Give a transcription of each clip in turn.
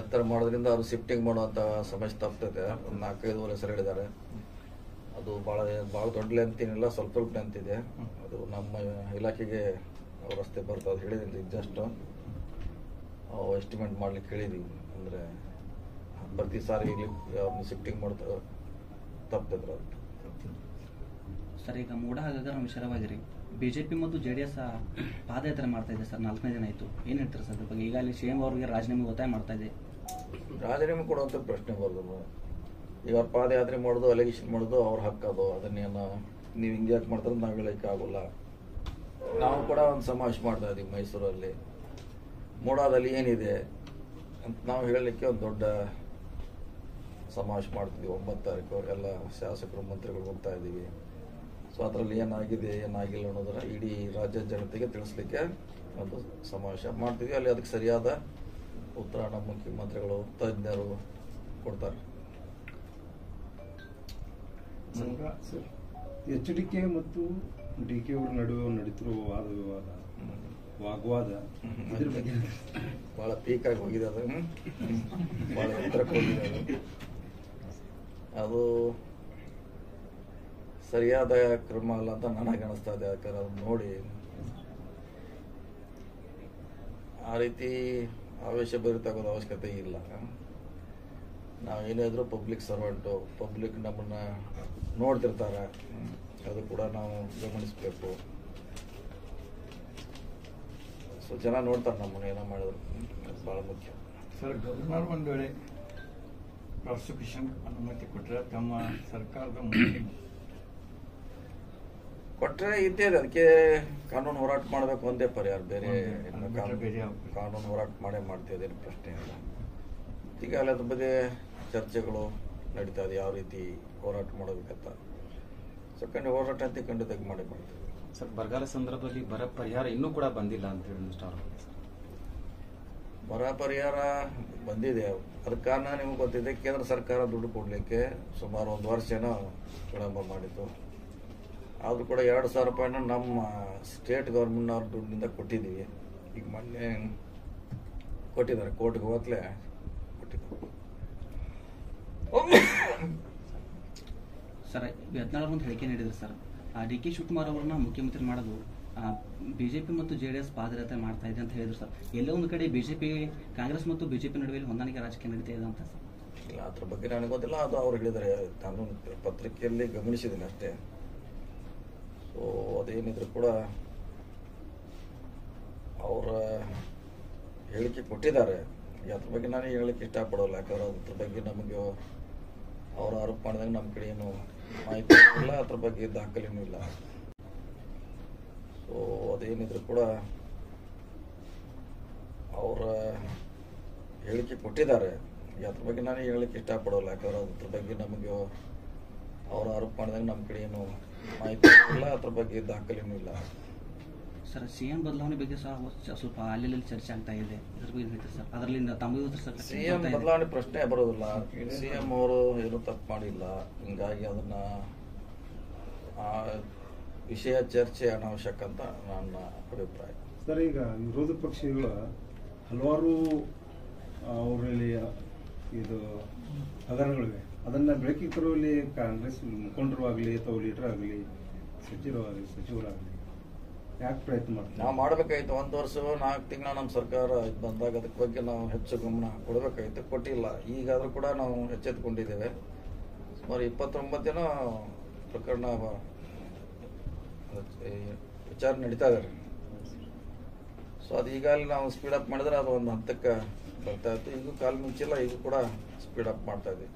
ಎತ್ತರ ಮಾಡೋದ್ರಿಂದ ಅವರು ಶಿಫ್ಟಿಂಗ್ ಮಾಡುವಂಥ ಸಮಸ್ಯೆ ತಪ್ತೈತೆ. ಒಂದು 4-5 ಹೆಸರು ಹೇಳಿದ್ದಾರೆ. ಅದು ಭಾಳ ದೊಡ್ಡ ಲೆಂತ್ ಏನಿಲ್ಲ, ಸ್ವಲ್ಪ ಲೆಂತ್ ಇದೆ. ಅದು ನಮ್ಮ ಇಲಾಖೆಗೆ ರಸ್ತೆ ಬರ್ತದೆ ಹೇಳಿದ್ದೀನಿ. ಜಸ್ಟ್ ಎಸ್ಟಿಮೇಟ್ ಮಾಡ್ಲಿಕ್ಕೆ ಹೇಳಿದ್ದೀವಿ. ಅಂದರೆ ಪ್ರತಿ ಸಾರಿ ಅವ್ರನ್ನ ಶಿಫ್ಟಿಂಗ್ ಮಾಡ್ತಾ ತಪ್ತಿದ್ರು. ಸರ್, ಈಗ ಮೂಡ ಹಗರಣ ವಿಚಾರವಾಗಿರಿ ಬಿಜೆಪಿ ಮತ್ತು JDS ಪಾದಯಾತ್ರೆ ಮಾಡ್ತಾ ಇದೆ ಸರ್. 4ನೇ ದಿನ ಆಯಿತು. ಏನು ಹೇಳ್ತಾರೆ ಸರ್ ಅದ್ರ ಬಗ್ಗೆ? ಈಗಾಗಲೇ CM ಅವ್ರಿಗೆ ರಾಜೀನಾಮೆ ಒತ್ತಾಯ ಮಾಡ್ತಾ ಇದೆ. ರಾಜೀನಾಮೆ ಕೊಡುವಂಥ ಪ್ರಶ್ನೆ ಬರೋದು. ಈಗ ಅವ್ರು ಪಾದಯಾತ್ರೆ ಮಾಡೋದು, ಅಲಿಗೇಷನ್ ಮಾಡೋದು ಅವ್ರ ಹಕ್ಕದು. ಅದನ್ನೇನು ನೀವು ಹಿಂಗೆ ಯಾಕೆ ಮಾಡ್ತಾರೆ ನಾವು ಹೇಳೋಕ್ಕೆ ಆಗೋಲ್ಲ. ನಾವು ಕೂಡ ಒಂದು ಸಮಾವೇಶ ಮಾಡ್ತಾ ಇದ್ದೀವಿ ಮೈಸೂರಲ್ಲಿ. ಮೂಡಾದಲ್ಲಿ ಏನಿದೆ ಅಂತ ನಾವು ಹೇಳಲಿಕ್ಕೆ ಒಂದು ದೊಡ್ಡ ಸಮಾವೇಶ ಮಾಡ್ತಿದ್ವಿ. 9 ತಾರೀಕು ಎಲ್ಲ ಶಾಸಕರು ಮಂತ್ರಿಗಳು ಹೋಗ್ತಾ ಇದ್ದೀವಿ. ಸೊ ಅದರಲ್ಲಿ ಏನಾಗಿದೆ ಏನಾಗಿಲ್ಲ ಅನ್ನೋದನ್ನ ಇಡೀ ರಾಜ್ಯ ಜನತೆಗೆ ತಿಳಿಸ್ಲಿಕ್ಕೆ ಒಂದು ಸಮಾವೇಶ ಮಾಡ್ತೀವಿ. ಅಲ್ಲಿ ಅದಕ್ಕೆ ಸರಿಯಾದ ಉತ್ತರ ನಮ್ಮ ಮುಖ್ಯಮಂತ್ರಿಗಳು, ತಜ್ಞರು ಕೊಡ್ತಾರೆ. HDK ಮತ್ತು DK ಅವರ ನಡುವೆ ನಡೀತಿರುವ ವಾಗ್ವಾದ ಇದ್ರ ಬಗ್ಗೆ ಭಾಳ ಪೀಕಾಗಿ ಹೋಗಿದೆ. ಅದು ಭಾಳ ಎತ್ತರಕ್ಕೆ ಹೋಗಿದೆ. ಅದು ಸರಿಯಾದ ಕ್ರಮ ಅಲ್ಲ ಅಂತ ನನಗೆ ಅನಿಸ್ತಾ ಇದೆ. ಯಾಕಂದ್ರೆ ಅದನ್ನ ನೋಡಿ ಆ ರೀತಿ ಆವೇಶ ಭರಿತಾಗೋದು ಅವಶ್ಯಕತೆ ಇಲ್ಲ. ನಾವೇನೇ ಇದ್ರೂ ಪಬ್ಲಿಕ್ ಸರ್ವೆಂಟು, ಪಬ್ಲಿಕ್ ನಮ್ಮನ್ನ ನೋಡ್ತಿರ್ತಾರೆ. ಅದು ಕೂಡ ನಾವು ಗಮನಿಸಬೇಕು. ಸೊ ಜನ ನೋಡ್ತಾರೆ ನಮ್ಮನ್ನು ಏನೋ ಮಾಡಿದ್ರು. ಅದು ಭಾಳ ಮುಖ್ಯ. ಸರ್, ಗವರ್ನರ್ ಒಂದು ವೇಳೆ ಪ್ರಾಸಿಕ್ಯೂಷನ್ ಅನುಮತಿ ಕೊಟ್ಟರೆ ತಮ್ಮ ಸರ್ಕಾರದ ಕೊಟ್ಟರೆ ಇದ್ದೇ ಇದೆ. ಅದಕ್ಕೆ ಕಾನೂನು ಹೋರಾಟ ಮಾಡಬೇಕು ಒಂದೇ ಪರಿಹಾರ. ಬೇರೆ ಕಾನೂನು ಹೋರಾಟ ಮಾಡೇ ಮಾಡ್ತಿದೆ, ಪ್ರಶ್ನೆ ಇಲ್ಲ. ಈಗಾಗಲೇ ಅದ್ರ ಬಗ್ಗೆ ಚರ್ಚೆಗಳು ನಡೀತಾ ಇದೆ, ಯಾವ ರೀತಿ ಹೋರಾಟ ಮಾಡಬೇಕಂತ. ಸೊ ಹೋರಾಟ ಅಂತ ಖಂಡಿತವಾಗಿ ಮಾಡೇ ಮಾಡ್ತೀವಿ. ಸರ್, ಬರಗಾಲ ಸಂದರ್ಭದಲ್ಲಿ ಬರ ಪರಿಹಾರ ಇನ್ನೂ ಕೂಡ ಬಂದಿಲ್ಲ ಅಂತ ಹೇಳಿ ಬರ ಪರಿಹಾರ ಬಂದಿದೆ. ಅದಕ್ಕೆ ಕಾರಣ ನಿಮ್ಗೆ ಗೊತ್ತಿದೆ, ಕೇಂದ್ರ ಸರ್ಕಾರ ದುಡ್ಡು ಕೊಡಲಿಕ್ಕೆ ಸುಮಾರು 1 ವರ್ಷನೋ ವಿಳಂಬ ಮಾಡಿತ್ತು. ಆದರೂ ಕೂಡ 2,000 ರೂಪಾಯಿನ ನಮ್ಮ ಸ್ಟೇಟ್ ಗೌರ್ಮೆಂಟ್ನವ್ರ ದುಡ್ಡಿನಿಂದ ಕೊಟ್ಟಿದ್ದೀವಿ. ಈಗ ಮೊನ್ನೆ ಕೊಟ್ಟಿದ್ದಾರೆ, ಕೋರ್ಟ್ಗೆ ಹೋಗ್ಲೇ ಕೊಟ್ಟಿದ್ದಾರೆ. ಸರ್, 14 ಒಂದು ಹೇಳಿಕೆ ನೀಡಿದ್ರು ಸರ್. DK ಶಿವಕುಮಾರ್ ಅವರನ್ನ ಮುಖ್ಯಮಂತ್ರಿ ಮಾಡೋದು ಬಿಜೆಪಿ ಮತ್ತು JDS ಪಾದಯಾತ್ರೆ ಮಾಡ್ತಾ ಇದೆ ಅಂತ ಹೇಳಿದ್ರು ಸರ್. ಎಲ್ಲೋ ಒಂದು ಕಡೆ ಬಿಜೆಪಿ, ಕಾಂಗ್ರೆಸ್ ಮತ್ತು ಬಿಜೆಪಿ ನಡುವೆ ಹೊಂದಾಣಿಕೆ ರಾಜಕೀಯ ನಡೀತಾ ಇದೆ ಅಂತ ಸರ್. ಇಲ್ಲ, ಅದ್ರ ಬಗ್ಗೆ ನನಗೆ ಗೊತ್ತಿಲ್ಲ. ಅದು ಅವ್ರು ಹೇಳಿದ್ದಾರೆ. ನಾನು ಪತ್ರಿಕೆಯಲ್ಲಿ ಗಮನಿಸಿದ್ದೀನಿ ಅಷ್ಟೇ. ಸೊ ಅದೇನಿದ್ರು ಕೂಡ ಅವರ ಹೇಳಿಕೆ ಕೊಟ್ಟಿದ್ದಾರೆ. ಅದ್ರ ಬಗ್ಗೆ ನಾನು ಹೇಳಲಿಕ್ಕೆ ಇಷ್ಟಪಡೋಲ್ಲ. ಯಾಕಂದ್ರೆ ಅದ್ರ ಬಗ್ಗೆ ನಮಗೆ ಅವ್ರ ಆರೋಪ ಮಾಡಿದಾಗ ನಮ್ಮ ಕಡೆ ಏನು ಮಾಹಿತಿ ಇಲ್ಲ, ಅದ್ರ ಬಗ್ಗೆ ದಾಖಲೆನೂ ಇಲ್ಲ. ಸೊ ಅದೇನಿದ್ರು ಕೂಡ ಅವರ ಹೇಳಿಕೆ ಕೊಟ್ಟಿದ್ದಾರೆ. ಅದ್ರ ಬಗ್ಗೆ ನಾನು ಹೇಳಲಿಕ್ಕೆ ಇಷ್ಟಪಡೋಲ್ಲ. ಯಾಕಂದ್ರೆ ಅದ್ರ ಬಗ್ಗೆ ನಮಗೆ ಅವ್ರ ಆರೋಪ ಮಾಡಿದಾಗ ನಮ್ಮ ಕಡೆ ಏನು ಮಾಹಿತಿ ಇಲ್ಲ, ಅದ್ರ ಬಗ್ಗೆ ದಾಖಲೆನೂ ಇಲ್ಲ. ಸರ್, CM ಬದಲಾವಣೆ ಬಗ್ಗೆ ಸಹ ಸ್ವಲ್ಪ ಅಲ್ಲಿ ಚರ್ಚೆ ಆಗ್ತಾ ಇದೆ. ಇದ್ರ ಬಗ್ಗೆ ಹೇಳ್ತೀರಿ ಸರ್? ಅದರಲ್ಲಿ ತಮ್ಮ CM ಬದಲಾವಣೆ ಪ್ರಶ್ನೆ ಬರೋದಿಲ್ಲ. CM ಅವರು ಏನು ತಪ್ಪು ಮಾಡಿಲ್ಲ. ಹಿಂಗಾಗಿ ಅದನ್ನ ಆ ವಿಷಯ ಚರ್ಚೆ ಅನಾವಶ್ಯಕ ಅಂತ ನನ್ನ ಅಭಿಪ್ರಾಯ. ಸರ್, ಈಗ ವಿರೋಧ ಪಕ್ಷಗಳ ಹಲವಾರು ಅವರಲ್ಲಿ ಇದು ಹಗರಣಗಳಿವೆ. ಅದನ್ನ ಬೆಳಕಿಗೆ ತರುವಲ್ಲಿ ಕಾಂಗ್ರೆಸ್ ಮುಖಂಡರು ಆಗಲಿ ಅಥವಾ ಲೀಡರ್ ಆಗಲಿ ಸಚಿವರಾಗಲಿ ಯಾಕೆ ಪ್ರಯತ್ನ ಮಾಡ್ತೀವಿ? ನಾವು ಮಾಡಬೇಕಾಯ್ತು. 1 ವರ್ಷ 4 ತಿಂಗಳ ನಮ್ಮ ಸರ್ಕಾರ ಬಂದಾಗ ಅದಕ್ಕೆ ಬಗ್ಗೆ ನಾವು ಹೆಚ್ಚು ಗಮನ ಕೊಡಬೇಕಾಯ್ತು, ಕೊಟ್ಟಿಲ್ಲ. ಈಗಾದರೂ ಕೂಡ ನಾವು ಎಚ್ಚೆತ್ತುಕೊಂಡಿದ್ದೇವೆ. ಸುಮಾರು 29 ಜನ ಪ್ರಕರಣ ವಿಚಾರ ನಡೀತಾ ಇದ್ದಾರೆ. ಸೊ ಅದು ಈಗಾಗಲೇ ನಾವು ಸ್ಪೀಡ್ ಅಪ್ ಮಾಡಿದ್ರೆ ಅದು ಒಂದು ಹಂತಕ್ಕೆ ಬರ್ತಾ ಇತ್ತು. ಈಗೂ ಕಾಲು ಮುಂಚಿಲ್ಲ, ಈಗೂ ಕೂಡ ಸ್ಪೀಡ್ ಅಪ್ ಮಾಡ್ತಾ ಇದ್ದೀವಿ.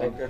ಓಕೆ.